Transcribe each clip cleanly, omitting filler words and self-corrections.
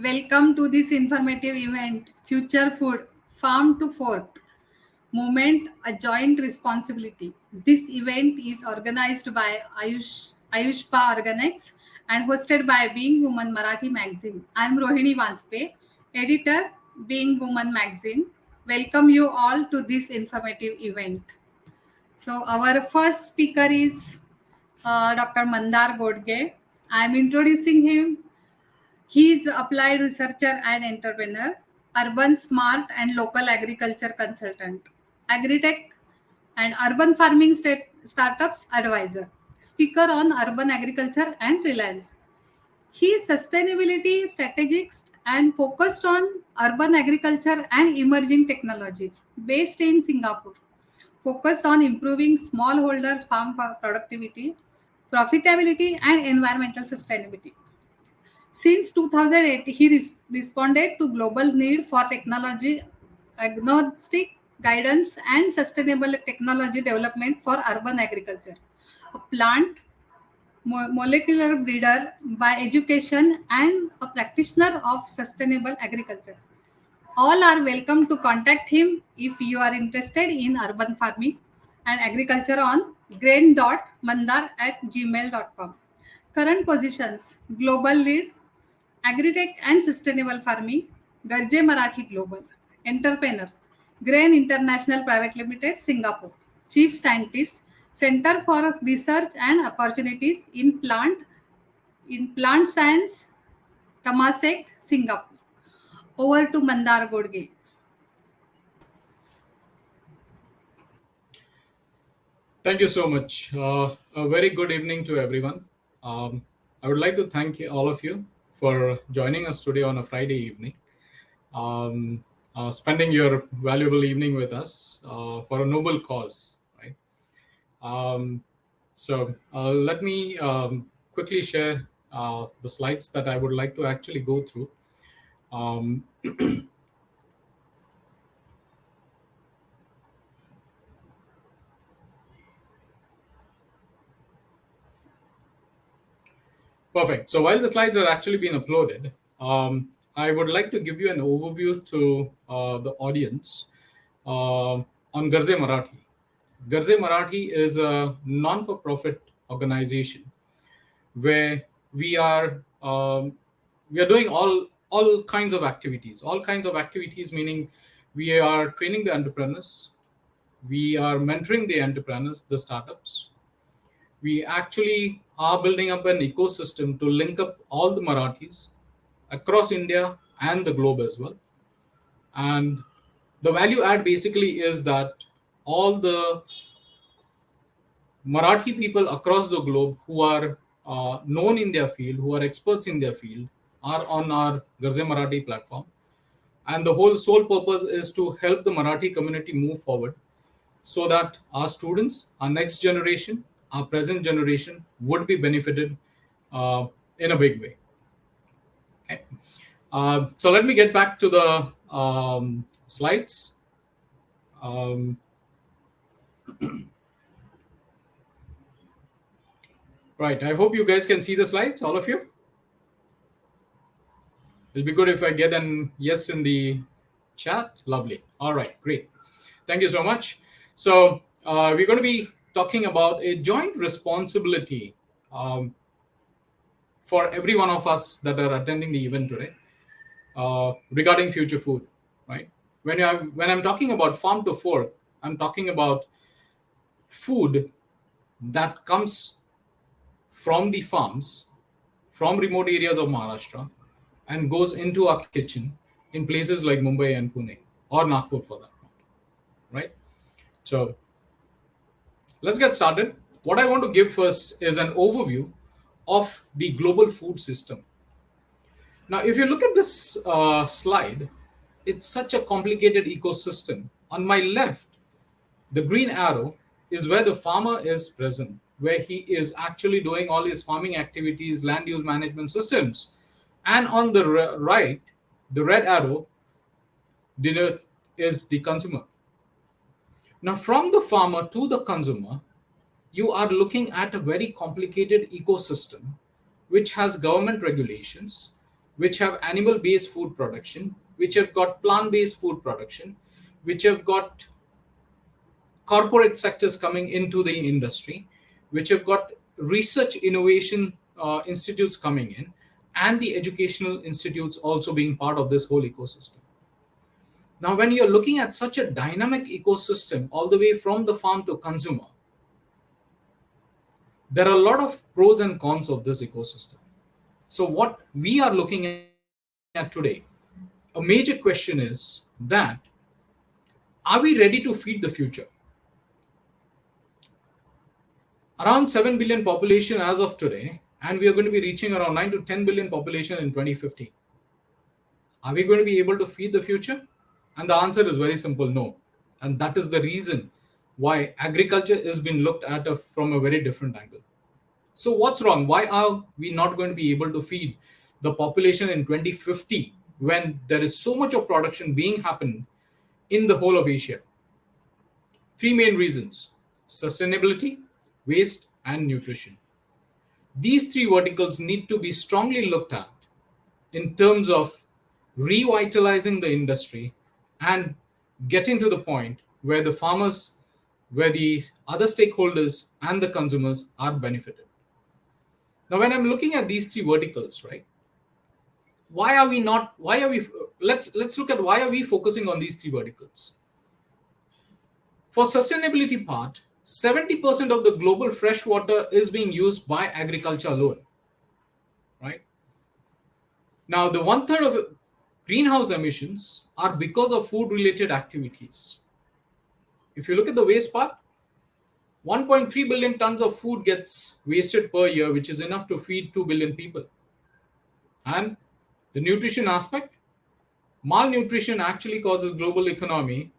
Welcome to this informative event, Future Food, Farm to Fork, Movement, a Joint Responsibility. This event is organized by Ayushpa Organics and hosted by Being Woman Marathi Magazine. I am Rohini Vanspe, editor, Being Woman Magazine. Welcome you all to this informative event. So, our first speaker is Dr. Mandar Godge. I am introducing him. He is applied researcher and entrepreneur, urban smart and local agriculture consultant, agritech and urban farming startups advisor, speaker on urban agriculture and reliance. He is sustainability strategist and focused on urban agriculture and emerging technologies, based in Singapore, focused on improving smallholders farm productivity, profitability and environmental sustainability. Since 2008, he responded to global need for technology agnostic guidance and sustainable technology development for urban agriculture. A plant molecular breeder by education and a practitioner of sustainable agriculture. All are welcome to contact him if you are interested in urban farming and agriculture on grain.mandar@gmail.com. Current positions: Global Lead, Agritech and Sustainable Farming, Garje Marathi Global. Entrepreneur, Grain International Private Limited, Singapore. Chief Scientist, Center for Research and Opportunities in Plant Science, Temasek, Singapore. Over to Mandar Godge. Thank you so much. A very good evening to everyone. I would like to thank all of you for joining us today on a Friday evening, spending your valuable evening with us for a noble cause, right? Let me quickly share the slides that I would like to actually go through. Um, Perfect. So while the slides are actually being uploaded, I would like to give you an overview to the audience on Garje Marathi. Garje Marathi is a non-for-profit organization where we are we are doing all kinds of activities. All kinds of activities meaning we are training the entrepreneurs, we are mentoring the entrepreneurs, the startups, we actually are building up an ecosystem to link up all the Marathis across India and the globe as well. And the value add basically is that all the Marathi people across the globe who are known in their field, who are experts in their field, are on our Garje Marathi platform. And the whole sole purpose is to help the Marathi community move forward so that our students, our next generation, our present generation would be benefited in a big way. Okay. So let me get back to the slides. Um, right. I hope you guys can see the slides, all of you. It'll be good if I get an yes in the chat. Lovely. All right. Great. Thank you so much. So we're going to be talking about a joint responsibility for every one of us that are attending the event today regarding future food, right? When I'm talking about farm to fork, I'm talking about food that comes from the farms, from remote areas of Maharashtra, and goes into our kitchen in places like Mumbai and Pune, or Nagpur for that matter, right? So let's get started. What I want to give first is an overview of the global food system. Now, if you look at this slide, it's such a complicated ecosystem. On my left, the green arrow is where the farmer is present, where he is actually doing all his farming activities, land use management systems. And on the right, the red arrow is the consumer. Now, from the farmer to the consumer, you are looking at a very complicated ecosystem which has government regulations, which have animal based food production, which have got plant based food production, which have got corporate sectors coming into the industry, which have got research innovation institutes coming in, and the educational institutes also being part of this whole ecosystem. Now, when you're looking at such a dynamic ecosystem all the way from the farm to consumer, there are a lot of pros and cons of this ecosystem. So, what we are looking at today, a major question is that are we ready to feed the future? Around 7 billion population as of today, and we are going to be reaching around 9 to 10 billion population in 2050. Are we going to be able to feed the future? And the answer is very simple, no. And that is the reason why agriculture is being looked at from a very different angle. So what's wrong? Why are we not going to be able to feed the population in 2050 when there is so much of production being happened in the whole of Asia? Three main reasons: sustainability, waste, and nutrition. These three verticals need to be strongly looked at in terms of revitalizing the industry and getting to the point where the farmers, where the other stakeholders and the consumers are benefited. Now, when I'm looking at these three verticals, right? Why are we not? Why are we? Let's look at why are we focusing on these three verticals. For sustainability part, 70% of the global fresh water is being used by agriculture alone, right? Now, the one third of greenhouse emissions are because of food related activities. If you look at the waste part, 1.3 billion tons of food gets wasted per year, which is enough to feed 2 billion people. And the nutrition aspect, malnutrition actually causes global economy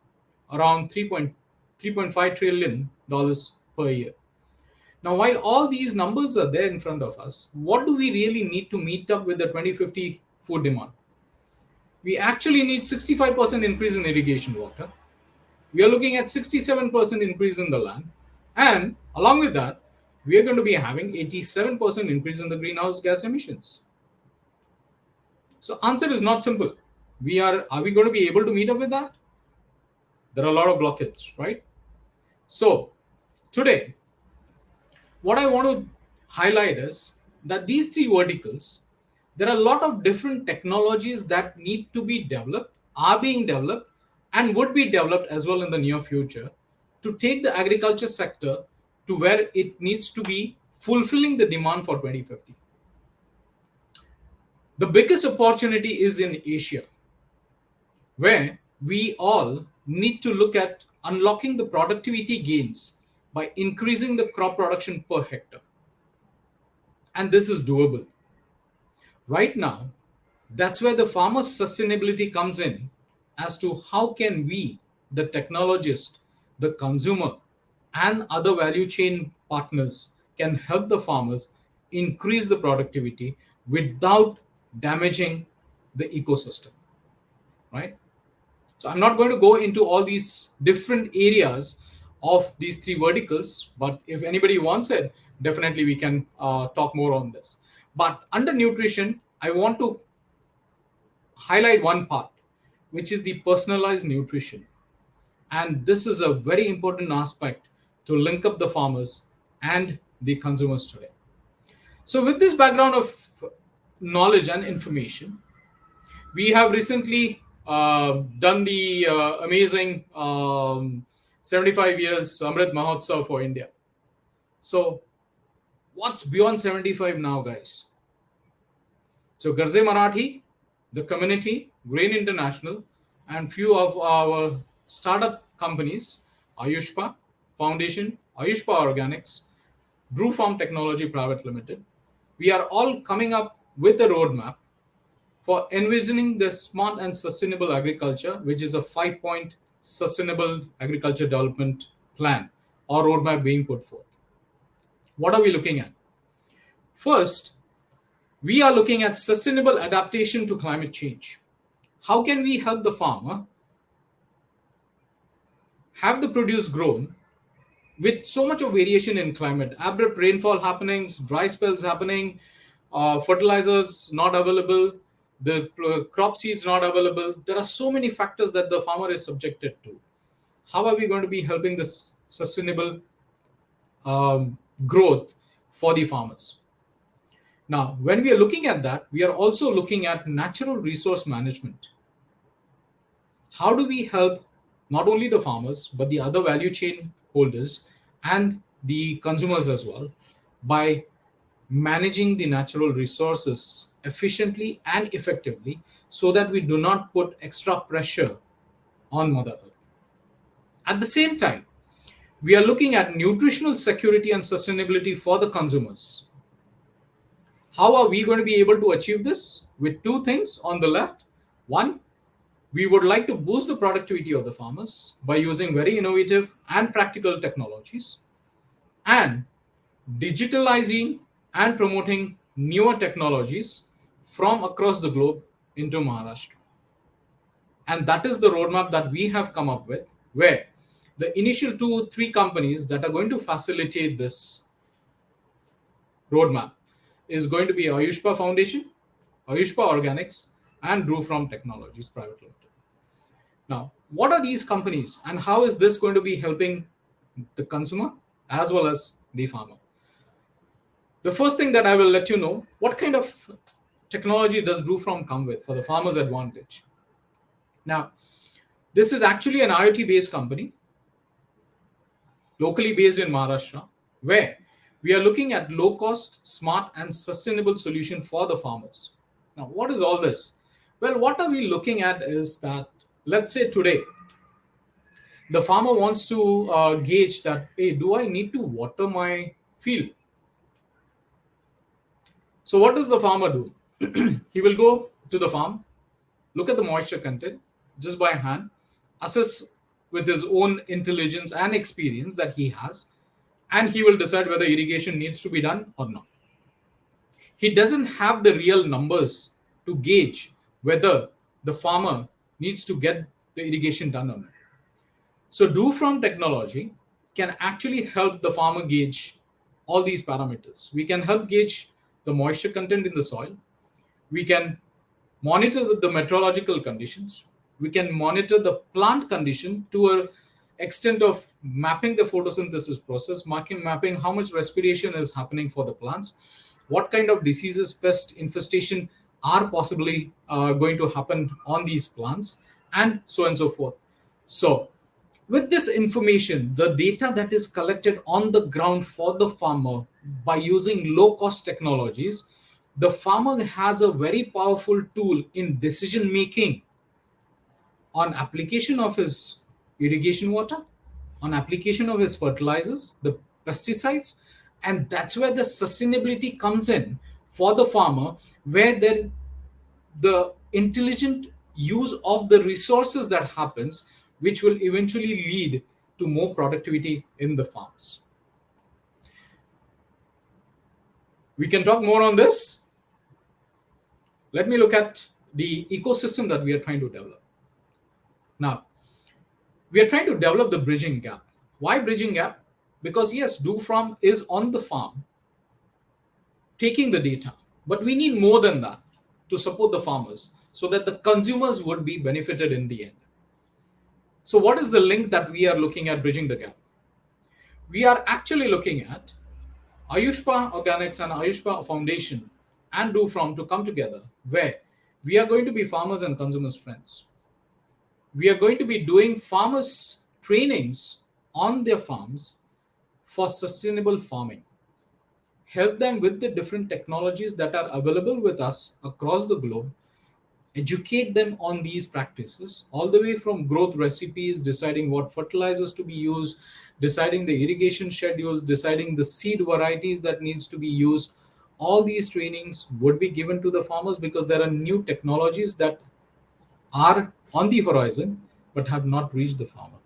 around $3.5 trillion per year. Now, while all these numbers are there in front of us, what do we really need to meet up with the 2050 food demand? We actually need 65% increase in irrigation water. We are looking at 67% increase in the land. And along with that, we are going to be having 87% increase in the greenhouse gas emissions. So answer is not simple. Are we going to be able to meet up with that? There are a lot of blockades, right? So today, what I want to highlight is that these three verticals, there are a lot of different technologies that need to be developed, are being developed, and would be developed as well in the near future to take the agriculture sector to where it needs to be fulfilling the demand for 2050. The biggest opportunity is in Asia, where we all need to look at unlocking the productivity gains by increasing the crop production per hectare. And this is doable. Right now, that's where the farmer's sustainability comes in as to how can we, the technologist, the consumer, and other value chain partners can help the farmers increase the productivity without damaging the ecosystem, right? So I'm not going to go into all these different areas of these three verticals, but if anybody wants it, definitely we can talk more on this. But under nutrition, I want to highlight one part, which is the personalized nutrition. And this is a very important aspect to link up the farmers and the consumers today. So, with this background of knowledge and information, we have recently done the amazing 75 years Amrit Mahotsav for India. So, what's beyond 75 now, guys? So, Garje Marathi, the community, Grain International, and few of our startup companies, Ayushpa Foundation, Ayushpa Organics, Brew Farm Technology Private Limited, we are all coming up with a roadmap for envisioning the smart and sustainable agriculture, which is a 5-point sustainable agriculture development plan or roadmap being put forth. What are we looking at? First, we are looking at sustainable adaptation to climate change. How can we help the farmer have the produce grown with so much of variation in climate, abrupt rainfall happenings, dry spells happening, fertilizers not available, the crop seeds not available. There are so many factors that the farmer is subjected to. How are we going to be helping this sustainable growth for the farmers? Now, when we are looking at that, we are also looking at natural resource management. How do we help not only the farmers, but the other value chain holders and the consumers as well by managing the natural resources efficiently and effectively so that we do not put extra pressure on Mother Earth? At the same time, we are looking at nutritional security and sustainability for the consumers. How are we going to be able to achieve this? With two things on the left. One, we would like to boost the productivity of the farmers by using very innovative and practical technologies and digitalizing and promoting newer technologies from across the globe into Maharashtra. And that is the roadmap that we have come up with, where the initial 2 3 companies that are going to facilitate this roadmap is going to be Ayushpa Foundation, Ayushpa Organics, and Brew From Technologies Private Limited. Now, what are these companies and how is this going to be helping the consumer as well as the farmer? The first thing that I will let you know, what kind of technology does Brew From come with for the farmer's advantage? Now, this is actually an IoT based company, locally based in Maharashtra, where we are looking at low cost, smart, and sustainable solution for the farmers. Now, what is all this? Well, what are we looking at is that, let's say today, the farmer wants to gauge that, hey, do I need to water my field? So, what does the farmer do? He will go to the farm, look at the moisture content just by hand, assess with his own intelligence and experience that he has, and he will decide whether irrigation needs to be done or not. He doesn't have the real numbers to gauge whether the farmer needs to get the irrigation done or not. So, do from technology can actually help the farmer gauge all these parameters. We can help gauge the moisture content in the soil. We can monitor the meteorological conditions. We can monitor the plant condition to a extent of mapping the photosynthesis process, mapping how much respiration is happening for the plants, what kind of diseases, pest infestation are possibly going to happen on these plants, and so on and so forth. So, with this information, the data that is collected on the ground for the farmer by using low cost technologies, the farmer has a very powerful tool in decision making on application of his irrigation water, on application of his fertilizers, the pesticides, and that's where the sustainability comes in for the farmer, where the intelligent use of the resources that happens, which will eventually lead to more productivity in the farms. We can talk more on this. Let me look at the ecosystem that we are trying to develop. Now, we are trying to develop the bridging gap. Why bridging gap? Because yes, do from is on the farm taking the data, but we need more than that to support the farmers so that the consumers would be benefited in the end. So, what is the link that we are looking at bridging the gap? We are actually looking at Ayushpa Organics and Ayushpa Foundation and Do From to come together, where we are going to be farmers and consumers friends. We are going to be doing farmers trainings on their farms for sustainable farming. Help them with the different technologies that are available with us across the globe, educate them on these practices, all the way from growth recipes, deciding what fertilizers to be used, deciding the irrigation schedules, deciding the seed varieties that needs to be used. All these trainings would be given to the farmers because there are new technologies that are on the horizon but have not reached the farmer.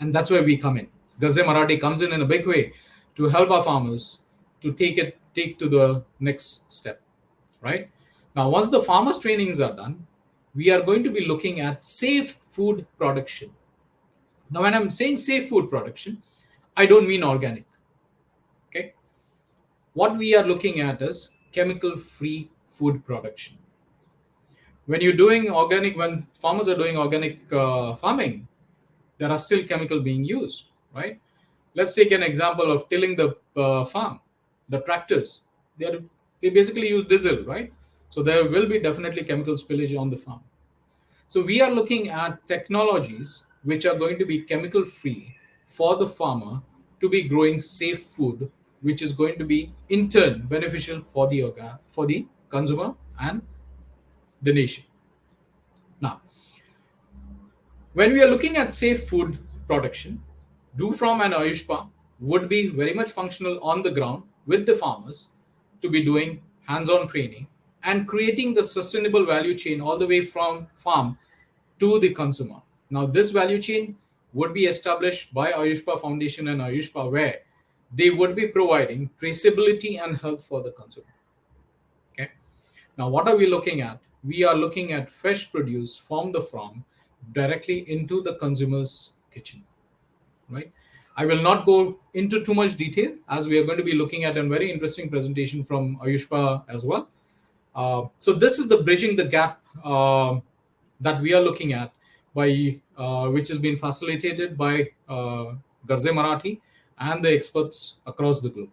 And that's where we come in. Garje Marathi comes in a big way to help our farmers to take to the next step, right? Now, once the farmers' trainings are done, we are going to be looking at safe food production. Now, when I'm saying safe food production, I don't mean organic. Okay. What we are looking at is chemical-free food production. When farmers are doing organic farming, there are still chemical being used, right? Let's take an example of tilling the farm. The tractors, they basically use diesel, right? So there will be definitely chemical spillage on the farm. So we are looking at technologies which are going to be chemical free for the farmer to be growing safe food, which is going to be in turn beneficial for the consumer and the nation. Now, when we are looking at safe food production, Do From and Ayushpa would be very much functional on the ground with the farmers to be doing hands on training and creating the sustainable value chain all the way from farm to the consumer. Now, this value chain would be established by Ayushpa Foundation and Ayushpa, where they would be providing traceability and health for the consumer. Okay. Now, what are we looking at? We are looking at fresh produce from the farm directly into the consumer's kitchen, right? I will not go into too much detail as we are going to be looking at a very interesting presentation from Ayushpa as well. So this is the bridging the gap that we are looking at, by which has been facilitated by Garje Marathi and the experts across the globe.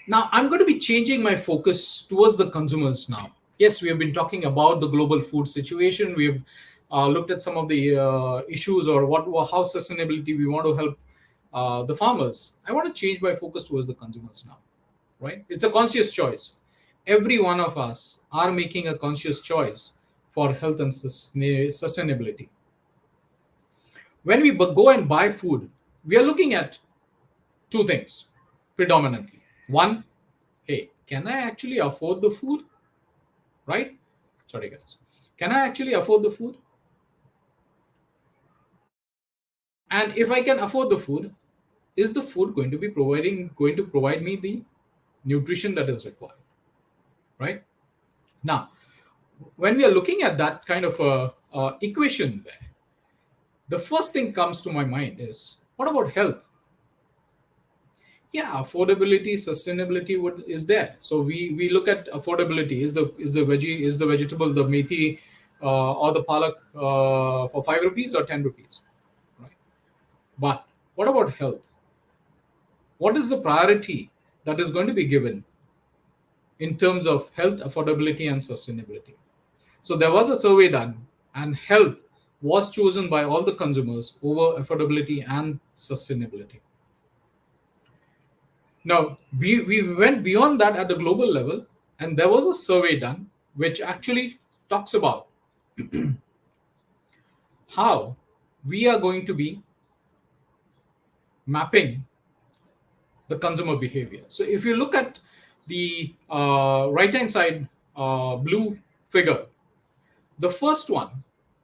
Now, I'm going to be changing my focus towards the consumers now. Yes, we have been talking about the global food situation. We've looked at some of the issues, or how sustainability we want to help the farmers. I want to change my focus towards the consumers now, right? It's a conscious choice. Every one of us are making a conscious choice for health and sustainability. When we go and buy food, we are looking at two things predominantly. One, hey, can I actually afford the food? Right? Sorry, guys. Can I actually afford the food? And if I can afford the food, is the food going to provide me the nutrition that is required? Right? Now, when we are looking at that kind of a equation there, the first thing comes to my mind is, what about health? Yeah, affordability, sustainability is there. So we look at affordability. Is the vegetable, the methi or the palak for 5 rupees or 10 rupees, right? But what about health? What is the priority that is going to be given in terms of health, affordability, and sustainability? So there was a survey done, and health was chosen by all the consumers over affordability and sustainability. Now, we went beyond that at the global level, and there was a survey done which actually talks about how we are going to be mapping the consumer behavior. So, if you look at the right hand side blue figure, the first one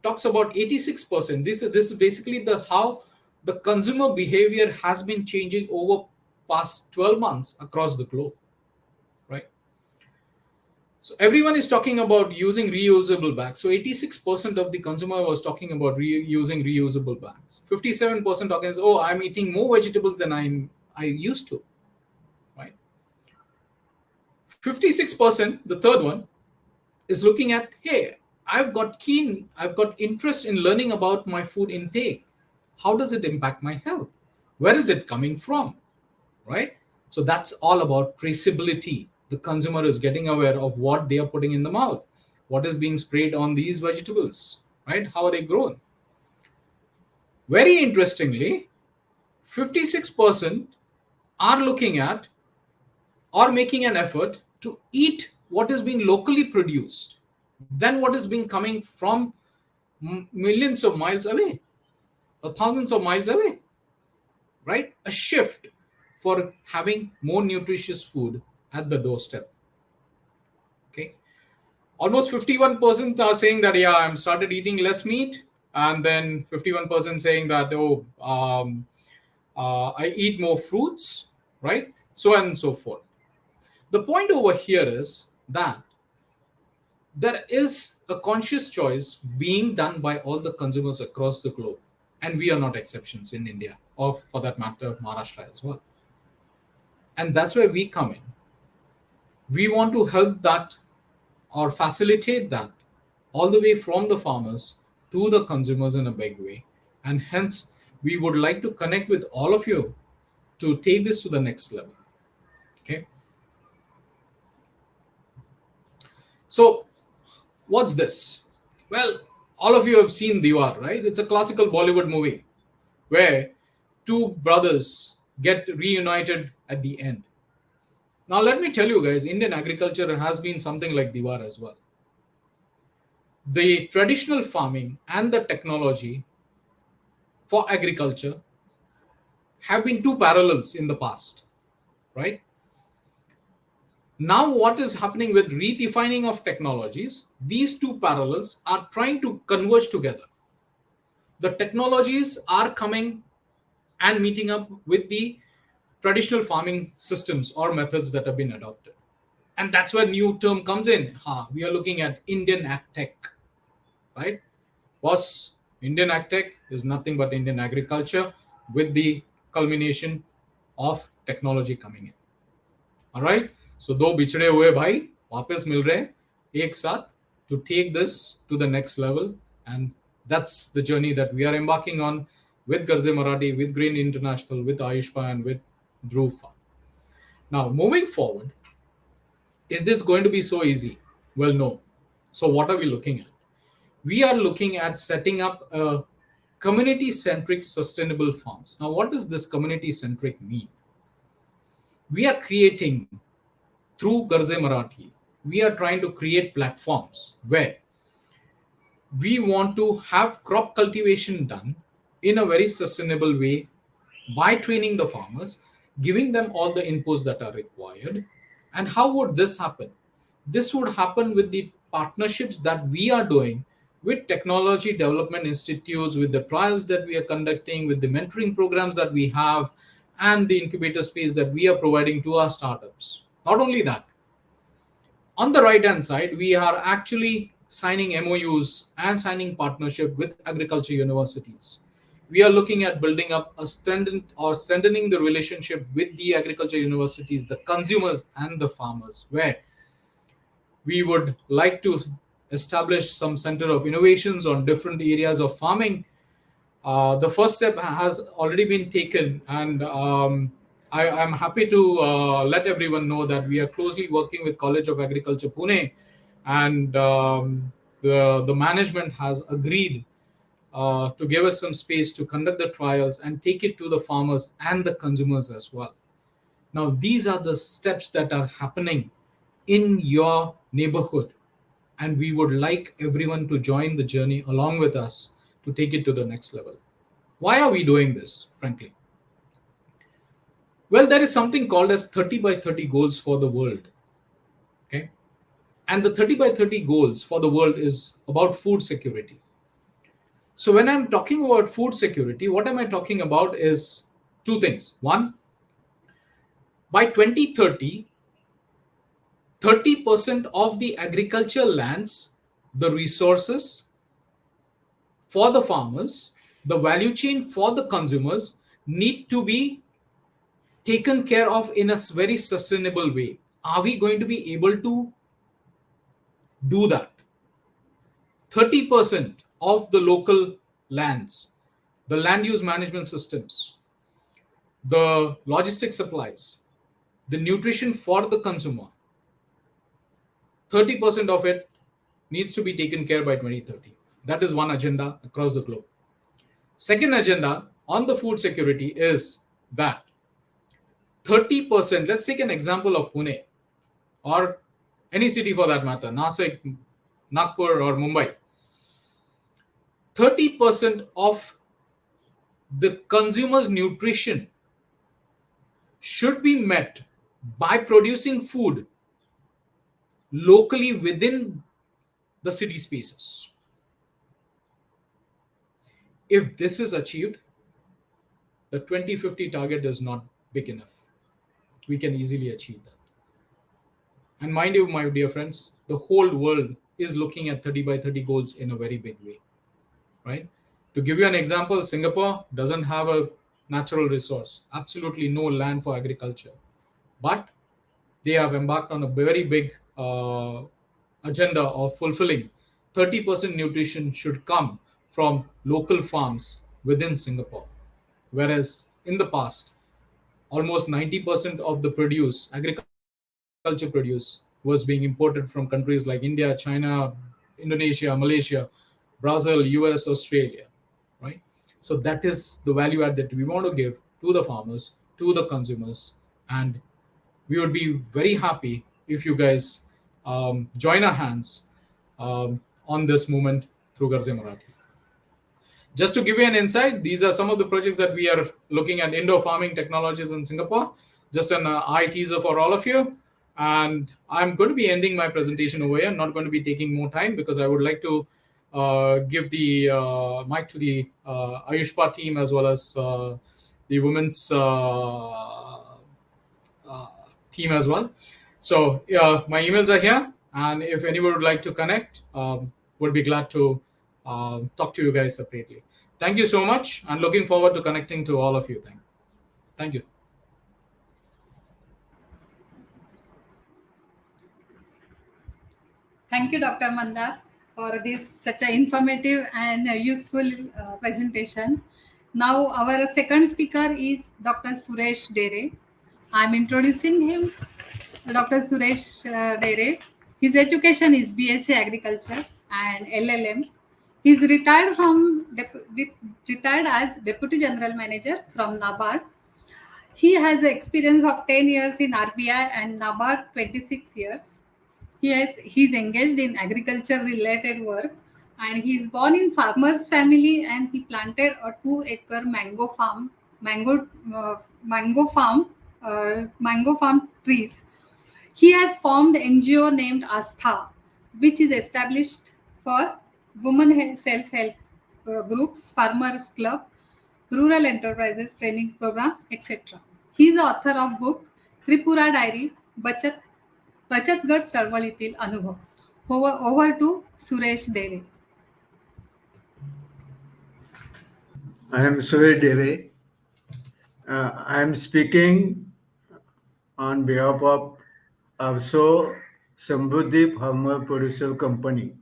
talks about 86%. This is basically the how the consumer behavior has been changing over past 12 months across the globe, right? So everyone is talking about using reusable bags. So 86% of the consumer was talking about using reusable bags. 57% talking is, oh, I'm eating more vegetables than I used to, right? 56%, the third one, is looking at, hey, I've got interest in learning about my food intake. How does it impact my health? Where is it coming from? Right? So that's all about traceability. The consumer is getting aware of what they are putting in the mouth, what is being sprayed on these vegetables, right? How are they grown? Very interestingly, 56% are looking at or making an effort to eat what is being locally produced than what is being coming from millions of miles away or thousands of miles away, right? A shift for having more nutritious food at the doorstep. Okay. Almost 51% are saying that, yeah, I'm started eating less meat. And then 51% saying that, oh, I eat more fruits, right? So on and so forth. The point over here is that there is a conscious choice being done by all the consumers across the globe. And we are not exceptions in India, or for that matter, Maharashtra as well. And that's where we come in. We want to help that or facilitate that all the way from the farmers to the consumers in a big way. And hence, we would like to connect with all of you to take this to the next level. Okay. So, what's this? Well, all of you have seen Diwar, right? It's a classical Bollywood movie where two brothers get reunited at the end. Now, let me tell you guys, Indian agriculture has been something like Diwar as well. The traditional farming and the technology for agriculture have been two parallels in the past, right? Now, what is happening with redefining of technologies? These two parallels are trying to converge together. The technologies are coming and meeting up with the traditional farming systems or methods that have been adopted. And that's where new term comes in. We are looking at Indian AgTech, right? Was Indian AgTech is nothing but Indian agriculture with the culmination of technology coming in. All right. So दो बिछड़े हुए भाई वापस मिल रहे हैं एक साथ to take this to the next level, and that's the journey that we are embarking on with Garje Marathi, with Green International, with Ayushpa, and with Dhruv Farm. Now, moving forward, is this going to be so easy? Well, no. So, what are we looking at? We are looking at setting up a community centric sustainable farms. Now, what does this community centric mean? We are creating through Garje Marathi, we are trying to create platforms where we want to have crop cultivation done in a very sustainable way by training the farmers, giving them all the inputs that are required. And how would this happen? This would happen with the partnerships that we are doing with technology development institutes, with the trials that we are conducting, with the mentoring programs that we have, and the incubator space that we are providing to our startups. Not only that, on the right hand side, we are actually signing MOUs and signing partnership with agriculture universities. We are looking at building up a strengthening the relationship with the agriculture universities, the consumers and the farmers, where we would like to establish some center of innovations on different areas of farming. The first step has already been taken, and I'm happy to let everyone know that we are closely working with College of Agriculture Pune, and the management has agreed to give us some space to conduct the trials and take it to the farmers and the consumers as well. Now, these are the steps that are happening in your neighborhood, and we would like everyone to join the journey along with us to take it to the next level. Why are we doing this, frankly? Well, there is something called as 30 by 30 goals for the world. Okay. And the 30 by 30 goals for the world is about food security. So when I'm talking about food security, what am I talking about is two things. One, by 2030, 30% of the agricultural lands, the resources for the farmers, the value chain for the consumers need to be taken care of in a very sustainable way. Are we going to be able to do that? 30% of the local lands, the land use management systems, the logistic supplies, the nutrition for the consumer, 30% of it needs to be taken care by 2030. That is one agenda across the globe. Second agenda on the food security is that 30%, let's take an example of Pune or any city for that matter, Nasik, Nagpur, or Mumbai. 30% of the consumer's nutrition should be met by producing food locally within the city spaces. If this is achieved, the 2050 target is not big enough. We can easily achieve that. And mind you, my dear friends, the whole world is looking at 30 by 30 goals in a very big way, right? To give you an example, Singapore doesn't have a natural resource, absolutely no land for agriculture. But they have embarked on a very big agenda of fulfilling 30% nutrition should come from local farms within Singapore. Whereas in the past, almost 90% of the produce, agriculture produce, was being imported from countries like India, China, Indonesia, Malaysia, Brazil, US, Australia, right? So that is the value add that we want to give to the farmers, to the consumers, and we would be very happy if you guys join our hands on this movement through Garje Marathi. Just to give you an insight, these are some of the projects that we are looking at indoor farming technologies in Singapore. Just an eye teaser for all of you. And I'm going to be ending my presentation over here. I'm not going to be taking more time because I would like to give the mic to the Ayushpa team as well as the women's uh, team as well. So my emails are here, and if anyone would like to connect, would be glad to talk to you guys separately. Thank you so much, and looking forward to connecting to all of you. Thank you. Thank you, Dr. Mandar, for this such an informative and useful presentation. Now, our second speaker is Dr. Suresh Dere. I'm introducing him, Dr. Suresh Dere. His education is BSc Agriculture and LLM. He's retired as Deputy General Manager from NABARD. He has an experience of 10 years in RBI and NABARD 26 years. He's engaged in agriculture related work, and he's born in farmer's family, and he planted a 2-acre mango uh, mango farm, mango farm trees. He has formed NGO named Astha, which is established for women self-help groups, farmers club, rural enterprises training programs, etc. He is the author of book Tripura Diary, बचत बचत गट चळवळीतील अनुभव. Over to Suresh Dere. I am Surya Deve. I am speaking on behalf of AVSO Sambuddhi Farmer Producer Company,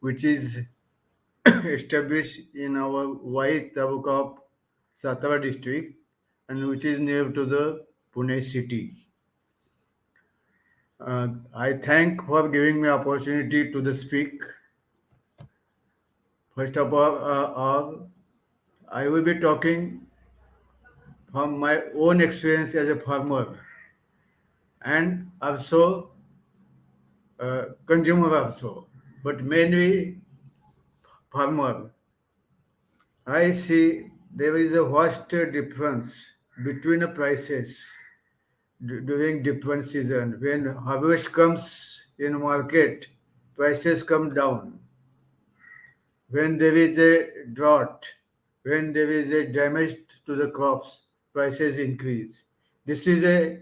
which is established in our White Taluka of Satara district and which is near to the Pune city. I thank for giving me opportunity to the speak. First of all, I will be talking from my own experience as a farmer and also consumer also, but mainly farmer. I see there is a vast difference between the prices during different season. When harvest comes in market, prices come down. When there is a drought, when there is a damage to the crops, prices increase. This is a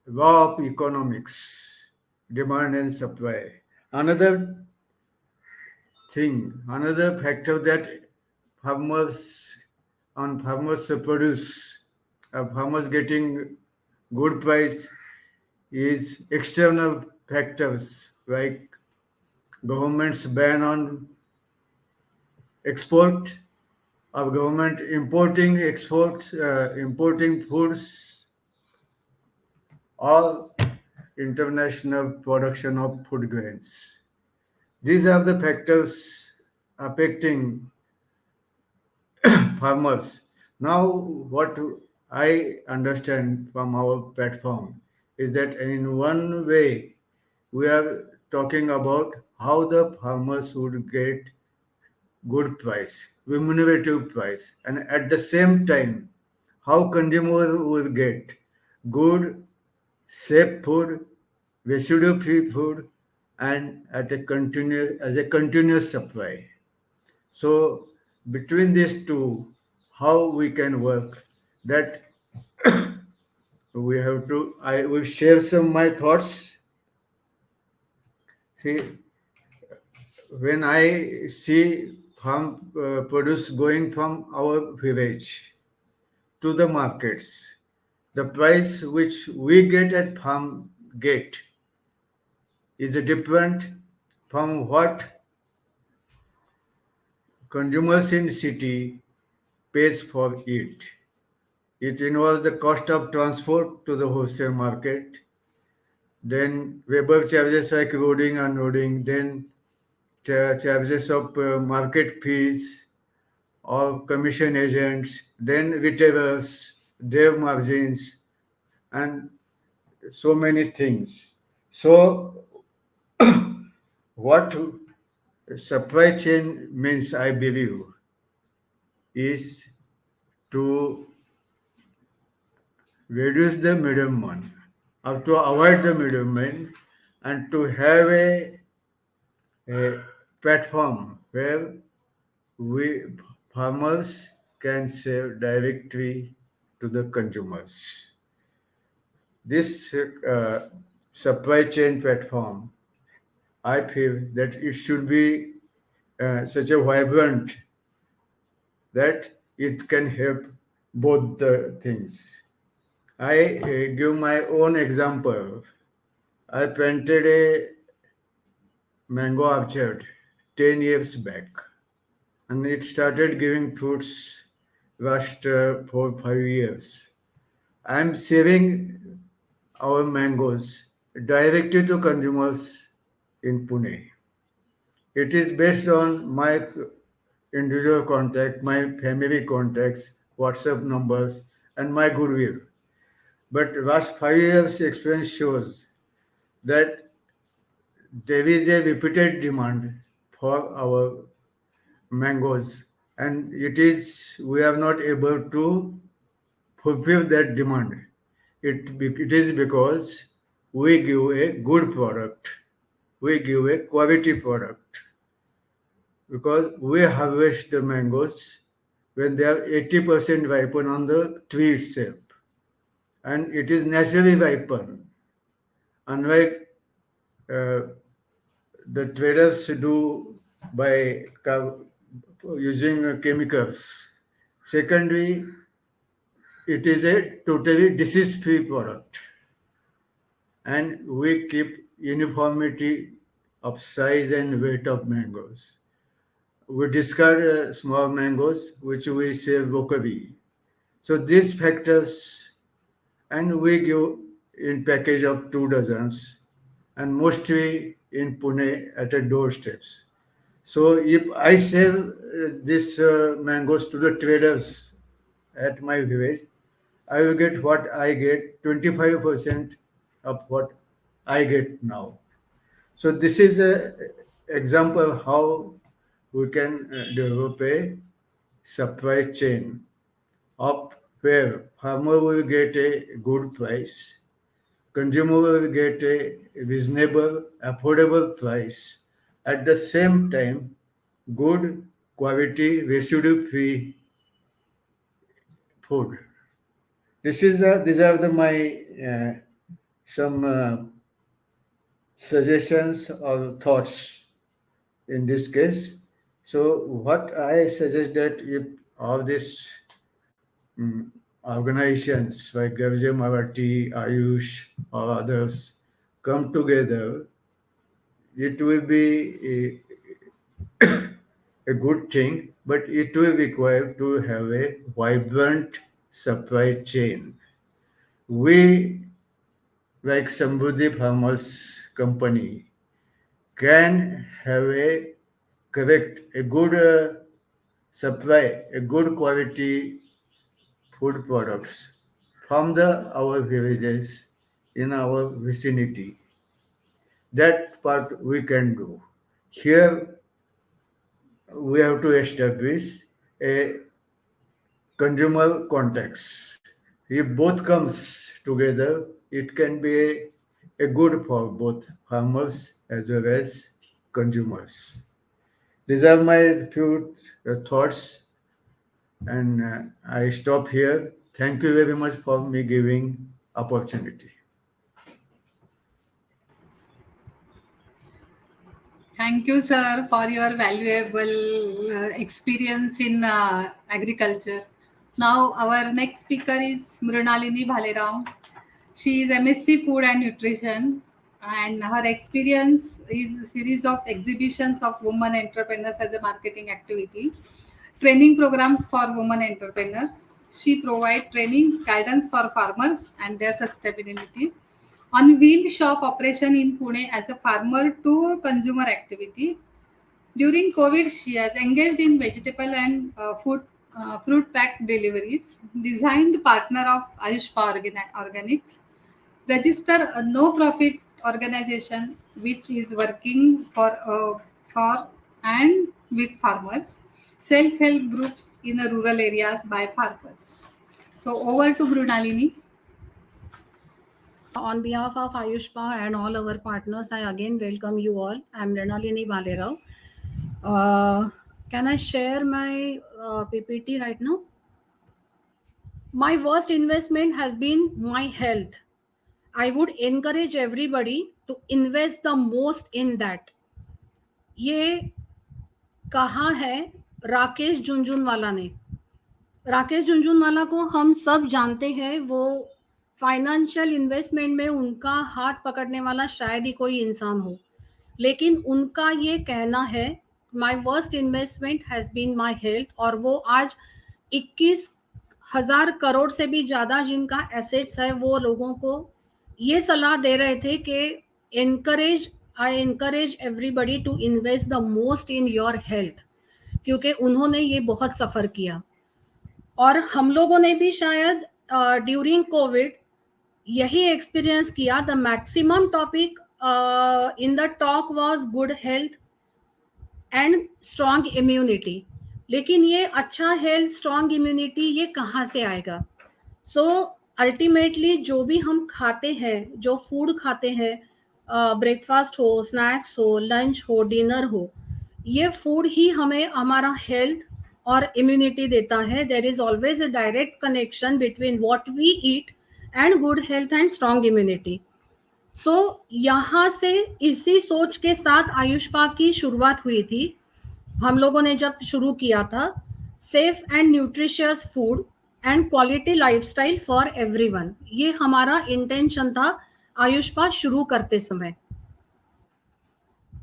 law of economics, demand and supply. Another another factor that farmers farmers produce, farmers getting good price is external factors like government's ban on export of government importing foods or international production of food grains. These are the factors affecting farmers. Now, what I understand from our platform is that in one way we are talking about how the farmers would get good price, remunerative price, and at the same time, how consumer will get good, safe food, residue-free food, and at a continuous as a continuous supply. So between these two, how we can work that we have to. I will share some my thoughts. See, when I see farm produce going from our village to the markets, the price which we get at farm gate is different from what consumers in city pays for it. It involves the cost of transport to the wholesale market, then labor charges like loading, unloading, then charges of market fees or commission agents, then retailers, their margins, and so many things. So, what supply chain means, I believe, is to reduce the middleman, or to avoid the middleman, and to have a platform where we farmers can sell directly to the consumers. This supply chain platform, I feel that it should be such a vibrant that it can help both the things. I give my own example. I planted a mango orchard 10 years back, and it started giving fruits last 4 5 years. I'm selling our mangoes directly to consumers in Pune. It is based on my individual contact, my family contacts, WhatsApp numbers, and my goodwill. But last 5 years experience shows that there is a repeated demand for our mangoes, and it is we are not able to fulfill that demand. It is because we give a good product, we give a quality product, because we harvest the mangoes when they are 80% ripened on the tree itself, and it is naturally ripened, unlike uh, the traders do by using chemicals. Secondly, it is a totally disease-free product, and we keep uniformity of size and weight of mangoes. We discard small mangoes which we sell locally. So these factors, and we give in package of 2 dozens, and mostly in Pune at a doorsteps. So if I sell these mangoes to the traders at my village, I will get what I get 25% of what I get now. So this is a example how we can develop a supply chain of where farmer will get a good price, consumer will get a reasonable, affordable price. At the same time, good quality, residue-free food. These are my some suggestions or thoughts in this case. So what I suggest that if all these mm, organizations like Garje, Marathi, Ayush, or others come together, it will be a good thing, but it will require to have a vibrant supply chain. We, like Samruddhi Farmers Company, can have a correct, a good supply, a good quality food products from the our villages in our vicinity. That part we can do. Here we have to establish a consumer context. If both comes together, it can be a good for both farmers as well as consumers. These are my few thoughts, and I stop here. Thank you very much for me giving opportunity. Thank you, sir, for your valuable experience in agriculture. Now, our next speaker is Mrunalini Bhalerao. She is MSc Food and Nutrition. and her experience is a series of exhibitions of women entrepreneurs as a marketing activity, training programs for women entrepreneurs. She provides trainings, guidance for farmers and their sustainability. On wheel shop operation in Pune as a farmer to consumer activity. During COVID, she has engaged in vegetable and fruit pack deliveries, designed partner of Ayushpa Organics, register a no-profit organization which is working for and with farmers, self-help groups in the rural areas by farmers. So over to Brunalini. On behalf of Ayushpa and all our partners, I again welcome you all. I'm Renalini Valerao. Can I share my PPT right now? My worst investment has been my health. I would encourage everybody to invest the most in that. ये कहा है राकेश झुनझुनवाला ने. राकेश झुनझुनवाला को हम सब जानते हैं. वो फाइनेंशियल इन्वेस्टमेंट में उनका हाथ पकड़ने वाला शायद ही कोई इंसान हो, लेकिन उनका ये कहना है my worst investment has been my health. और वो आज 21,000 करोड़ से भी ज़्यादा जिनका एसेट्स है वो लोगों को ये सलाह दे रहे थे कि I encourage everybody to invest the most in your health, क्योंकि उन्होंने ये बहुत सफ़र किया. और हम लोगों ने भी शायद ड्यूरिंग कोविड यही एक्सपीरियंस किया. The maximum topic in the talk was good health and strong immunity. लेकिन ये अच्छा हेल्थ, स्ट्रॉन्ग इम्यूनिटी ये कहाँ से आएगा? सो अल्टीमेटली जो भी हम खाते हैं, जो फूड खाते हैं, ब्रेकफास्ट हो, स्नैक्स हो, लंच हो, डिनर हो, ये फूड ही हमें हमारा हेल्थ और इम्यूनिटी देता है. There is always a direct connection between what we eat and good health and strong immunity. So यहाँ से इसी सोच के साथ आयुष्पा की शुरुआत हुई थी. हम लोगों ने जब शुरू किया था safe and nutritious food and quality lifestyle for everyone, ये हमारा इंटेंशन था आयुष्पा शुरू करते समय.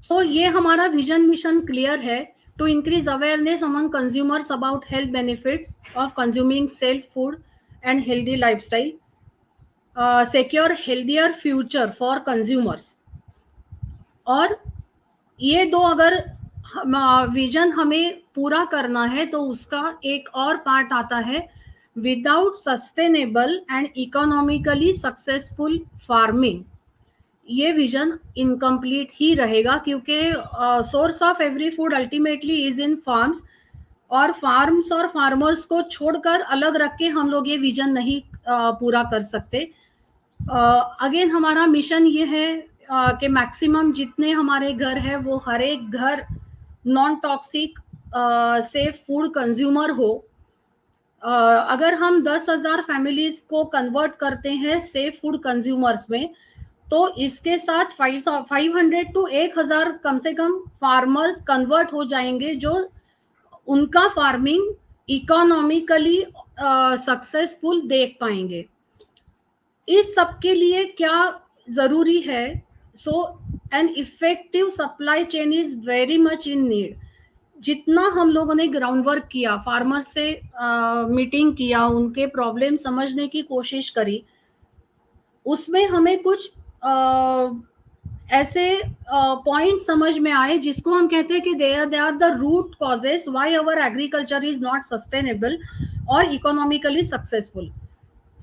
सो ये हमारा विजन मिशन क्लियर है to increase awareness among consumers about health benefits of consuming safe food and healthy lifestyle, secure healthier future for consumers. और ये दो अगर विजन हमें पूरा करना है तो उसका एक और पार्ट आता है without sustainable and economically successful farming. ये विजन इनकम्प्लीट ही रहेगा, क्योंकि source of every food ultimately is in farms, और फार्म्स और फार्मर्स को छोड़कर अलग रख के हम लोग ये विजन नहीं पूरा कर सकते. अगेन हमारा मिशन ये है कि मैक्सिमम जितने हमारे घर है वो हर एक घर non toxic safe food consumer हो. अगर हम 10,000 फैमिलीज को कन्वर्ट करते हैं सेफ फूड कंज्यूमर्स में, तो इसके साथ 500 to 1,000 कम से कम फार्मर्स कन्वर्ट हो जाएंगे जो उनका फार्मिंग इकोनॉमिकली सक्सेसफुल देख पाएंगे. इस सब के लिए क्या जरूरी है? So an effective supply chain is very much in need. जितना हम लोगों ने ग्राउंड वर्क किया, फार्मर से मीटिंग किया, उनके प्रॉब्लम समझने की कोशिश करी, उसमें हमें कुछ ऐसे पॉइंट समझ में आए जिसको हम कहते हैं कि they are the root causes why our agriculture is not sustainable और इकोनॉमिकली सक्सेसफुल.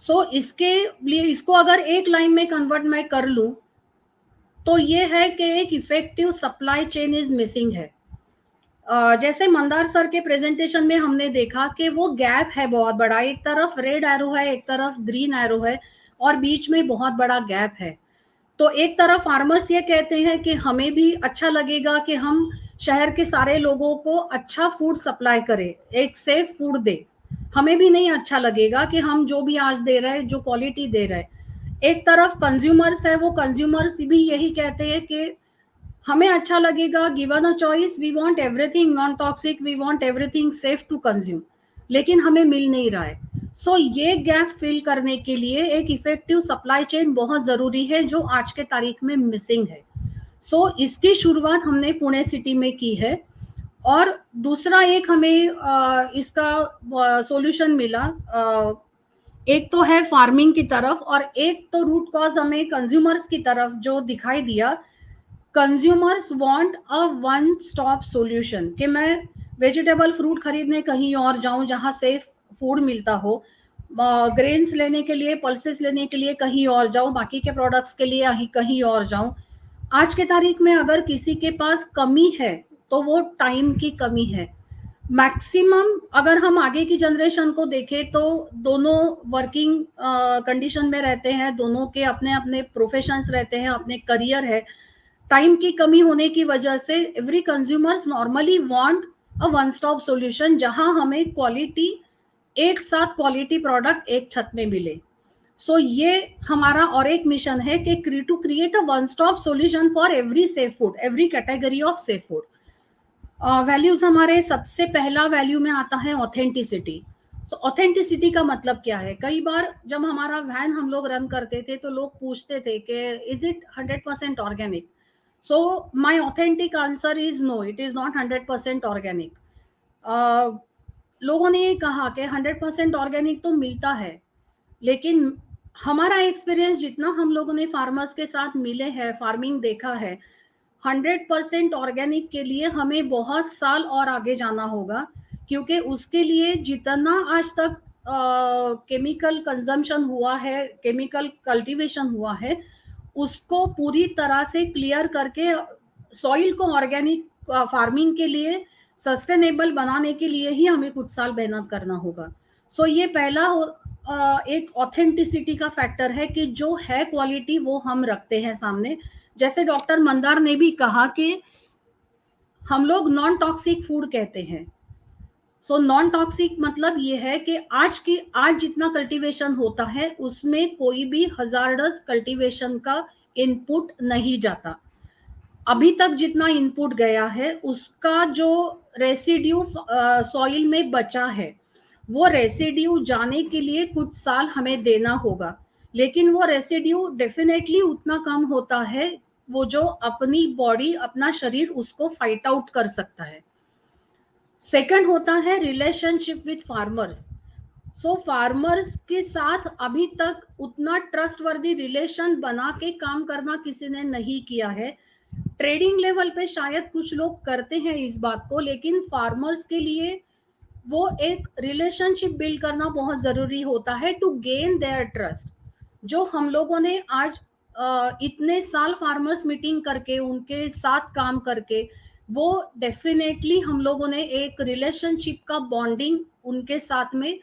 सो इसके लिए इसको अगर एक लाइन में कन्वर्ट मैं कर लूं तो ये है कि एक effective supply chain is missing है. जैसे मंदार सर के प्रेजेंटेशन में हमने देखा कि वो गैप है बहुत बड़ा. एक तरफ रेड एरो है, एक तरफ ग्रीन एरो है, और बीच में बहुत बड़ा गैप है. तो एक तरफ फार्मर्स ये कहते हैं कि हमें भी अच्छा लगेगा कि हम शहर के सारे लोगों को अच्छा फूड सप्लाई करें, एक सेफ फूड दे. हमें भी नहीं अच्छा लगेगा कि हम जो भी आज दे रहे हैं, जो क्वालिटी दे रहे हैं. एक तरफ कंज्यूमर्स है, वो कंज्यूमर्स भी यही कहते हैं कि हमें अच्छा लगेगा, given a choice we want everything non toxic, we want everything safe to consume, लेकिन हमें मिल नहीं रहा है. सो ये गैप फिल करने के लिए एक इफेक्टिव सप्लाई चेन बहुत ज़रूरी है, जो आज के तारीख में मिसिंग है। सो इसकी शुरुआत हमने पुणे सिटी में की है। और दूसरा एक हमें इसका सॉल्यूशन मिला, एक तो है फार्मिंग की तरफ, और एक तो रूट कॉज हमें कंज्यूमर्स की तरफ जो दिखाई दिया। Consumers want a one stop solution, कि मैं वेजिटेबल फ्रूट खरीदने कहीं और जाऊं जहां सेफ फूड मिलता हो, ग्रेन्स लेने के लिए, पल्सेस लेने के लिए कहीं और जाऊं, बाकी के प्रोडक्ट्स के लिए कहीं और जाऊं। आज के तारीख में अगर किसी के पास कमी है तो वो टाइम की कमी है। मैक्सिमम अगर हम आगे की जनरेशन को देखें तो दोनों वर्किंग कंडीशन में रहते हैं, दोनों के अपने अपने प्रोफेशंस रहते हैं, अपने करियर है। टाइम की कमी होने की वजह से every consumers normally want a one stop solution, जहां हमें क्वालिटी, एक साथ क्वालिटी प्रोडक्ट एक छत में मिले। सो ये हमारा और एक मिशन है कि to create a one stop solution for every safe food, every category of safe food. Values हमारे सबसे पहला वैल्यू में आता है ऑथेंटिसिटी। सो ऑथेंटिसिटी का मतलब क्या है? कई बार जब हमारा वैन हम लोग रन करते थे तो लोग पूछते थे कि is it 100% organic? So my authentic answer is no, it is not 100% organic. लोगों ने ये कहा कि 100% ऑर्गेनिक तो मिलता है, लेकिन हमारा एक्सपीरियंस जितना हम लोगों ने फार्मर्स के साथ मिले हैं, फार्मिंग देखा है, 100% ऑर्गेनिक के लिए हमें बहुत साल और आगे जाना होगा, क्योंकि उसके लिए जितना आज तक केमिकल कंजम्पशन हुआ है, केमिकल कल्टीवेशन हुआ है, उसको पूरी तरह से क्लियर करके सॉइल को ऑर्गेनिक फार्मिंग के लिए सस्टेनेबल बनाने के लिए ही हमें कुछ साल मेहनत करना होगा। सो ये पहला एक ऑथेंटिसिटी का फैक्टर है कि जो है क्वालिटी वो हम रखते हैं सामने। जैसे डॉक्टर मंदार ने भी कहा कि हम लोग नॉन टॉक्सिक फूड कहते हैं। सो नॉन टॉक्सिक मतलब ये है कि आज जितना कल्टीवेशन होता है उसमें कोई भी हजार्डस कल्टीवेशन का इनपुट नहीं जाता। अभी तक जितना इनपुट गया है उसका जो रेसिड्यू सॉइल में बचा है, वो रेसिड्यू जाने के लिए कुछ साल हमें देना होगा, लेकिन वो रेसिड्यू डेफिनेटली उतना कम होता है वो जो अपनी बॉडी, अपना शरीर उसको फाइट आउट कर सकता है। सेकंड होता है relationship with farmers. So farmers के साथ अभी तक उतना ट्रस्टवर्दी रिलेशन बना के काम करना किसी ने नहीं किया है। ट्रेडिंग लेवल पे शायद कुछ लोग करते हैं इस बात को, लेकिन फार्मर्स के लिए वो एक रिलेशनशिप बिल्ड करना बहुत जरूरी होता है टू गेन देयर ट्रस्ट। जो हम लोगों ने आज इतने साल फार्मर्स मीटिंग करके उनके साथ काम करके, वो डेफिनेटली हम लोगों ने एक रिलेशनशिप का बॉन्डिंग उनके साथ में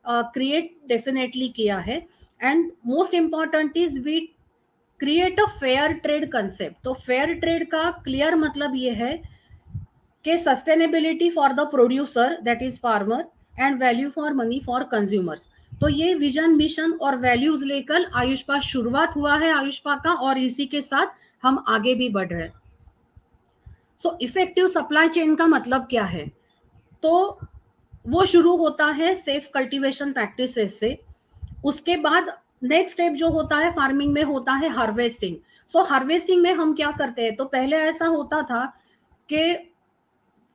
क्रिएट डेफिनेटली किया है। And most important is we create a fair trade concept. तो फेयर ट्रेड का क्लियर मतलब ये है कि sustainability for the producer, that is farmer, and value for money for consumers. तो ये विजन, मिशन और वैल्यूज लेकर आयुष्पा शुरुआत हुआ है आयुष्पा का, और इसी के साथ हम आगे भी बढ़ रहे हैं। सो इफेक्टिव सप्लाई चेन का मतलब क्या है? तो वो शुरू होता है सेफ कल्टीवेशन प्रैक्टिसेस से। उसके बाद नेक्स्ट स्टेप जो होता है फार्मिंग में होता है हार्वेस्टिंग। सो हार्वेस्टिंग में हम क्या करते हैं? तो पहले ऐसा होता था कि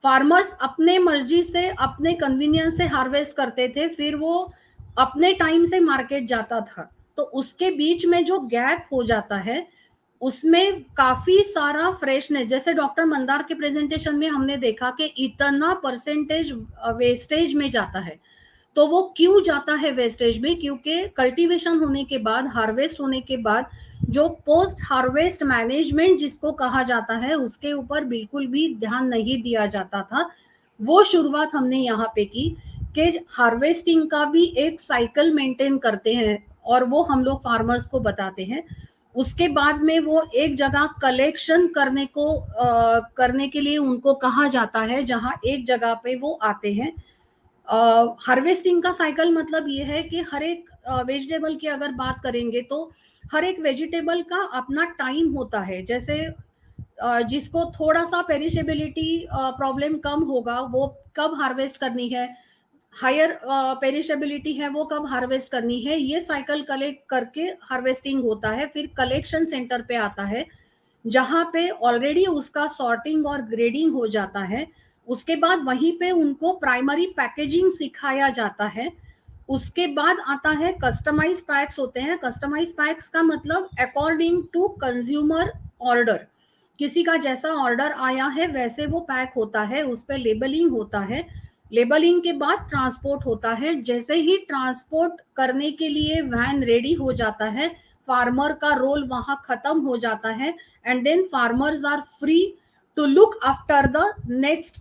फार्मर्स अपने मर्जी से, अपने कन्वीनियंस से हार्वेस्ट करते थे, फिर वो अपने टाइम से मार्केट जाता था। तो उसके बीच में जो गैप हो जाता है उसमें काफी सारा फ्रेशनेस, जैसे डॉक्टर मंदार के प्रेजेंटेशन में हमने देखा कि इतना परसेंटेज वेस्टेज में जाता है। तो वो क्यों जाता है वेस्टेज में? क्योंकि कल्टीवेशन होने के बाद, हार्वेस्ट होने के बाद जो पोस्ट हार्वेस्ट मैनेजमेंट जिसको कहा जाता है, उसके ऊपर बिल्कुल भी ध्यान नहीं दिया जाता था। वो शुरुआत हमने यहाँ पे की कि हार्वेस्टिंग का भी एक साइकिल मेंटेन करते हैं, और वो हम लोग फार्मर्स को बताते हैं। उसके बाद में वो एक जगह कलेक्शन करने के लिए उनको कहा जाता है, जहां एक जगह पे वो आते हैं। हार्वेस्टिंग का साइकिल मतलब ये है कि हर एक वेजिटेबल की अगर बात करेंगे तो हर एक वेजिटेबल का अपना टाइम होता है। जैसे जिसको थोड़ा सा पेरिशेबिलिटी प्रॉब्लम कम होगा वो कब हार्वेस्ट करनी है, हायर पेरिशेबिलिटी है वो कब हार्वेस्ट करनी है, ये साइकिल कलेक्ट करके हार्वेस्टिंग होता है, फिर कलेक्शन सेंटर पे आता है जहां पे ऑलरेडी उसका सॉर्टिंग और ग्रेडिंग हो जाता है। उसके बाद वहीं पे उनको प्राइमरी पैकेजिंग सिखाया जाता है। उसके बाद आता है कस्टमाइज पैक्स होते हैं। कस्टमाइज पैक्स का मतलब अकॉर्डिंग टू कंज्यूमर ऑर्डर, किसी का जैसा ऑर्डर आया है वैसे वो पैक होता है, उस पर लेबलिंग होता है। लेबलिंग के बाद ट्रांसपोर्ट होता है। जैसे ही ट्रांसपोर्ट करने के लिए वैन रेडी हो जाता है, फार्मर का रोल वहां खत्म हो जाता है, and then farmers are free to look after the next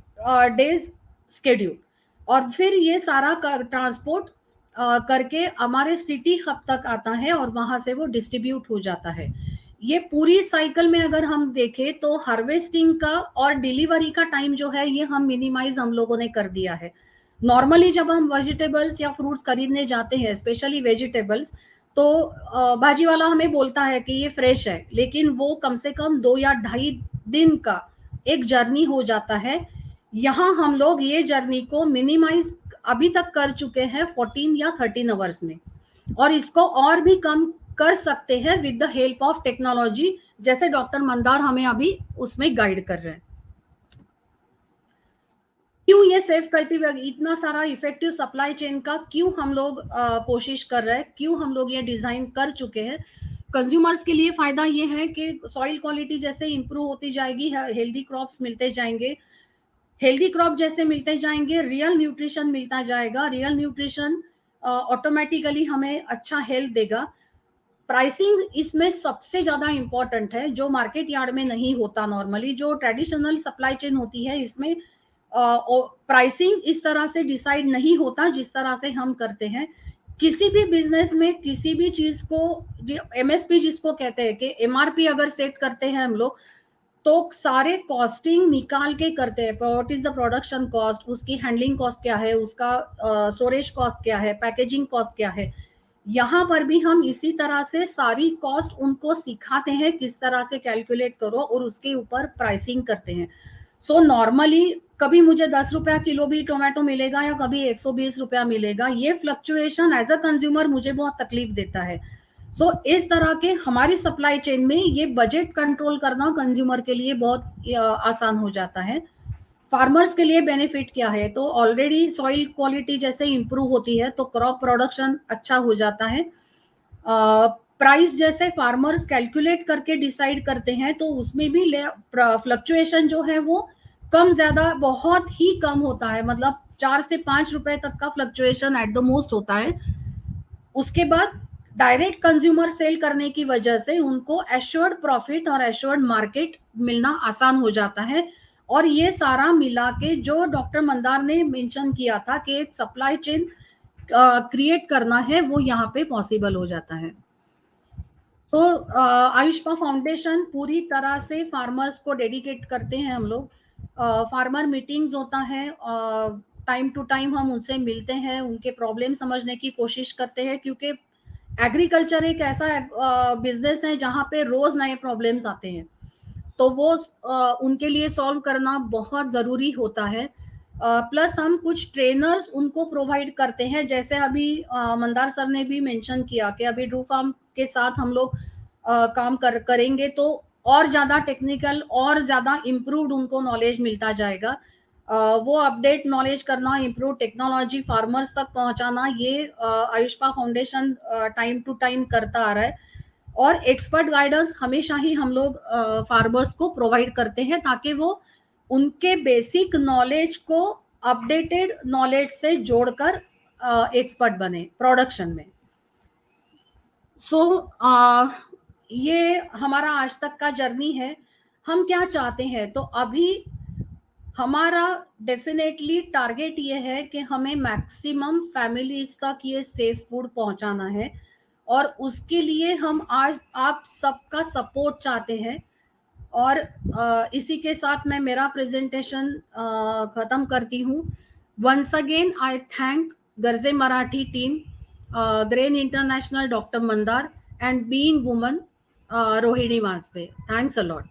days schedule. और फिर ये सारा ट्रांसपोर्ट करके हमारे सिटी हब तक आता है और वहां से वो डिस्ट्रीब्यूट हो जाता है। ये पूरी साइकिल में अगर हम देखें तो हार्वेस्टिंग का और डिलीवरी का टाइम जो है ये हम मिनिमाइज हम लोगों ने कर दिया है। नॉर्मली जब हम वेजिटेबल्स या फ्रूट्स खरीदने जाते हैं, स्पेशली वेजिटेबल्स, तो भाजी वाला हमें बोलता है कि ये फ्रेश है, लेकिन वो कम से कम 2 या ढाई दिन का एक जर्नी हो जाता है। यहाँ हम लोग ये जर्नी को मिनिमाइज अभी तक कर चुके हैं 14 या 13 आवर्स में, और इसको और भी कम कर सकते हैं with the help of technology, जैसे डॉक्टर मंदार हमें अभी उसमें गाइड कर रहे हैं। क्यों ये सेफ कल्टीवेटर, इतना सारा इफेक्टिव सप्लाई चेन का क्यों हम लोग कोशिश कर रहे हैं, क्यों हम लोग ये डिजाइन कर चुके हैं? कंज्यूमर्स के लिए फायदा ये है कि सॉइल क्वालिटी जैसे इंप्रूव होती जाएगी, हेल्दी क्रॉप्स मिलते जाएंगे, हेल्दी क्रॉप जैसे मिलते जाएंगे रियल न्यूट्रिशन मिलता जाएगा, रियल न्यूट्रिशन ऑटोमेटिकली हमें अच्छा हेल्थ देगा। प्राइसिंग इसमें सबसे ज्यादा इंपॉर्टेंट है, जो मार्केट यार्ड में नहीं होता। नॉर्मली जो ट्रेडिशनल सप्लाई चेन होती है इसमें प्राइसिंग इस तरह से डिसाइड नहीं होता जिस तरह से हम करते हैं। किसी भी बिजनेस में किसी भी चीज को, एमएसपी जिसको कहते हैं कि एमआरपी अगर सेट करते हैं हम लोग, तो सारे कॉस्टिंग निकाल के करते हैं। What is the production cost, उसकी हैंडलिंग कॉस्ट क्या है, उसका स्टोरेज कॉस्ट क्या है, पैकेजिंग कॉस्ट क्या है। यहाँ पर भी हम इसी तरह से सारी कॉस्ट उनको सिखाते हैं किस तरह से कैलकुलेट करो, और उसके ऊपर प्राइसिंग करते हैं। सो नॉर्मली कभी मुझे 10 रुपया किलो भी टोमेटो मिलेगा या कभी 120 रुपया मिलेगा। ये फ्लक्चुएशन एज अ कंज्यूमर मुझे बहुत तकलीफ देता है। सो इस तरह के हमारी सप्लाई चेन में ये बजट कंट्रोल करना कंज्यूमर के लिए बहुत आसान हो जाता है। फार्मर्स के लिए बेनिफिट क्या है? तो ऑलरेडी सॉइल क्वालिटी जैसे इंप्रूव होती है तो क्रॉप प्रोडक्शन अच्छा हो जाता है। प्राइस जैसे फार्मर्स कैलकुलेट करके डिसाइड करते हैं तो उसमें भी फ्लक्चुएशन जो है वो कम ज्यादा बहुत ही कम होता है, मतलब 4 से 5 रुपए तक का फ्लक्चुएशन एट द मोस्ट होता है। उसके बाद डायरेक्ट कंज्यूमर सेल करने की वजह से उनको एश्योर्ड प्रॉफिट और एश्योर्ड मार्केट मिलना आसान हो जाता है। और ये सारा मिला के जो डॉक्टर मंदार ने मेंशन किया था कि एक सप्लाई चेन क्रिएट करना है, वो यहाँ पे पॉसिबल हो जाता है। तो आयुष्पा फाउंडेशन पूरी तरह से फार्मर्स को डेडिकेट करते हैं हम लोग। फार्मर मीटिंग्स होता है, टाइम टू टाइम हम उनसे मिलते हैं, उनके प्रॉब्लम समझने की कोशिश करते हैं, क्योंकि एग्रीकल्चर एक ऐसा बिजनेस है जहाँ पे रोज नए प्रॉब्लम्स आते हैं, तो वो उनके लिए सॉल्व करना बहुत ज़रूरी होता है। प्लस हम कुछ ट्रेनर्स उनको प्रोवाइड करते हैं, जैसे अभी मंदार सर ने भी मेंशन किया कि अभी ड्रू फार्म के साथ हम लोग काम करेंगे तो और ज़्यादा टेक्निकल और ज़्यादा इम्प्रूव्ड उनको नॉलेज मिलता जाएगा। वो अपडेट नॉलेज करना, इम्प्रूव टेक्नोलॉजी फार्मर्स तक पहुंचाना, ये आयुष्पा फाउंडेशन टाइम टू टाइम करता आ रहा है। और एक्सपर्ट गाइडेंस हमेशा ही हम लोग फार्मर्स को प्रोवाइड करते हैं ताकि वो उनके बेसिक नॉलेज को अपडेटेड नॉलेज से जोड़कर एक्सपर्ट बने प्रोडक्शन में। सो ये हमारा आज तक का जर्नी है। हम क्या चाहते हैं? तो अभी हमारा डेफिनेटली टारगेट ये है कि हमें मैक्सिमम फैमिलीज तक ये सेफ फूड पहुंचाना है, और उसके लिए हम आज आप सबका सपोर्ट चाहते हैं। और इसी के साथ मैं मेरा प्रेजेंटेशन खत्म करती हूँ। Once again I thank Garje Marathi team, grain international, doctor Mandar, and being woman Rohini Vajpayee. Thanks a lot.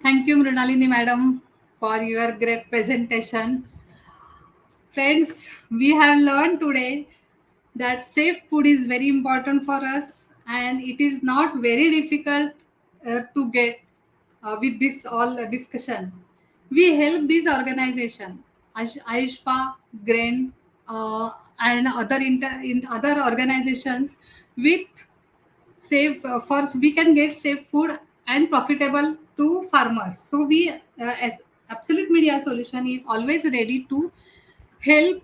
Thank you, Mrunalini madam, for your great presentation. Friends, we have learned today that safe food is very important for us, and it is not very difficult to get with this all discussion. We help this organization, Ayushpa, Grain, and in other organizations with safe first we can get safe food and profitable to farmers. So we as Absolute Media Solution is always help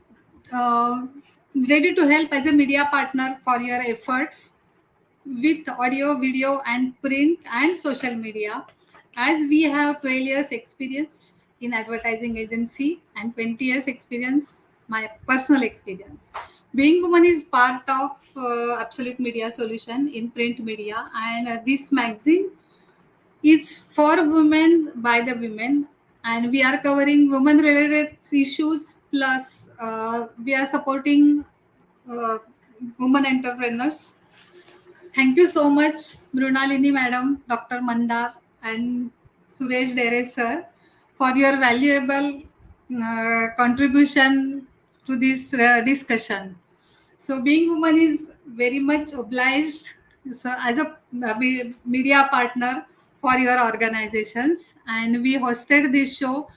uh, ready to help as a media partner for your efforts with audio, video, and print and social media. As we have 12 years experience in advertising agency and 20 years experience, my personal experience. Being Woman is part of Absolute Media Solution in print media, and this magazine is for women by the women, and we are covering women related issues plus we are supporting uh, women entrepreneurs. Thank you so much, Brunalini Madam, Dr. Mandar, and Suresh Dere sir, for your valuable contribution to this discussion. So, being woman is very much obliged so as a media partner for your organizations, and we hosted this show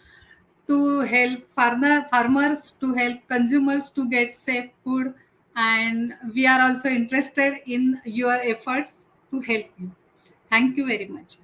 to help farmers, to help consumers to get safe food, and we are also interested in your efforts to help you. Thank you very much.